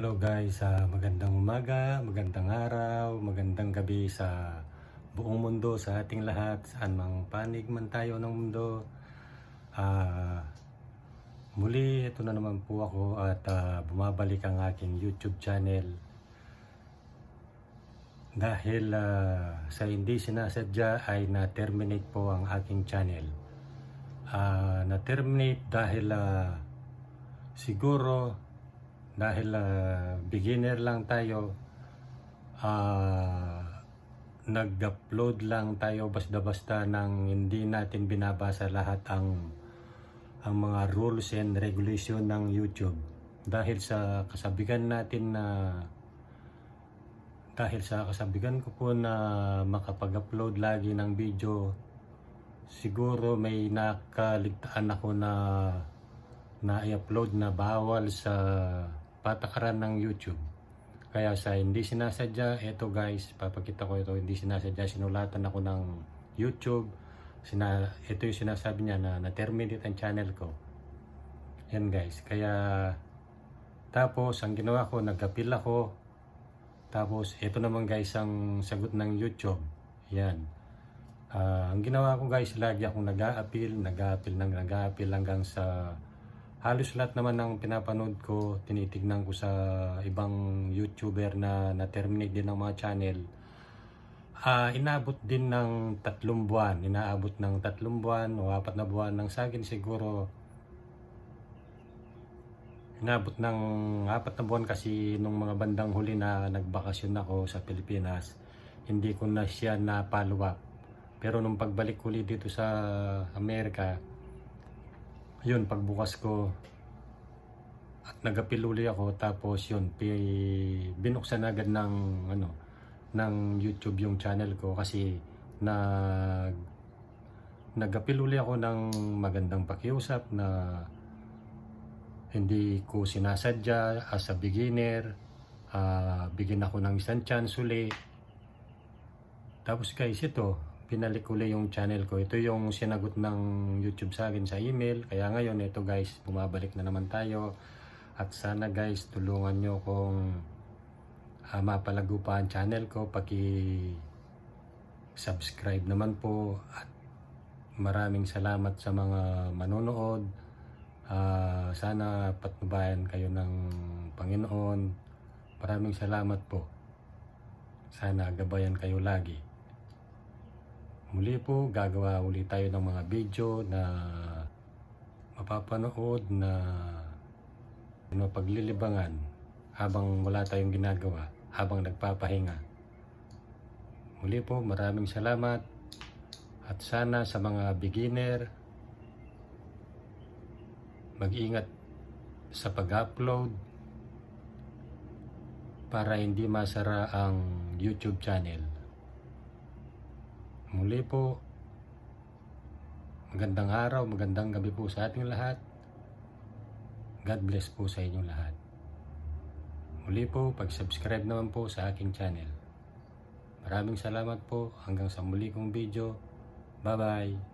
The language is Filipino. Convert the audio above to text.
Hello guys, magandang umaga, magandang araw, magandang gabi sa buong mundo, sa ating lahat, saan mang panig man tayo ng mundo. Muli, ito na naman po ako at bumabalik ang aking YouTube channel. Dahil sa hindi sinasadya ay na-terminate po ang aking channel. Na-terminate dahil siguro dahil beginner lang tayo, nag-upload lang tayo basta-basta nang hindi natin binabasa lahat ang mga rules and regulation ng YouTube. Dahil sa kasabihan ko po na makapag-upload lagi ng video, siguro may nakaligtaan ako na i-upload na bawal sa patakaran ng YouTube. Kaya sa hindi sinasadya, ito guys, papakita ko ito, hindi sinasadya, sinulatan ako ng YouTube. Ito yung sinasabi niya na na-terminate ang channel ko. Yan guys, kaya tapos ang ginawa ko, nag-appeal ako. Tapos ito naman guys ang sagot ng YouTube. Yan. Ang ginawa ko guys, lagi akong nag-a-appeal hanggang sa halos lahat naman ng pinapanood ko, tinitignan ko sa ibang YouTuber na na-terminate din ng mga channel. Inaabot din ng 3 buwan. Inaabot ng 3 buwan o 4 na buwan ng sa akin siguro. Inaabot ng 4 na buwan kasi nung mga bandang huli na nagbakasyon ako sa Pilipinas, hindi ko na siya na-follow up. Pero nung pagbalik ko ulit dito sa Amerika, yun, pagbukas ko at nag-appeal uli ako, tapos yun, binuksan agad ng YouTube yung channel ko kasi nag-appeal uli ako ng magandang pakiusap na hindi ko sinasadya as a beginner, bigyan ako ng isang chance uli. Tapos guys, ito, pinalik uli yung channel ko. Ito yung sinagot ng YouTube sa akin sa email. Kaya ngayon, ito guys, bumabalik na naman tayo. At sana guys, tulungan nyo kung mapalago pa ang channel ko. Paki-subscribe naman po. At maraming salamat sa mga manonood. Sana patnubayan kayo ng Panginoon. Maraming salamat po. Sana gabayan kayo lagi. Muli po, gagawa ulit tayo ng mga video na mapapanood na paglilibangan habang wala tayong ginagawa, habang nagpapahinga. Muli po, maraming salamat at sana sa mga beginner, mag-ingat sa pag-upload para hindi masara ang YouTube channel. Muli po, magandang araw, magandang gabi po sa ating lahat. God bless po sa inyong lahat. Muli po, pag-subscribe naman po sa aking channel. Maraming salamat po, hanggang sa muli kong video. Bye-bye!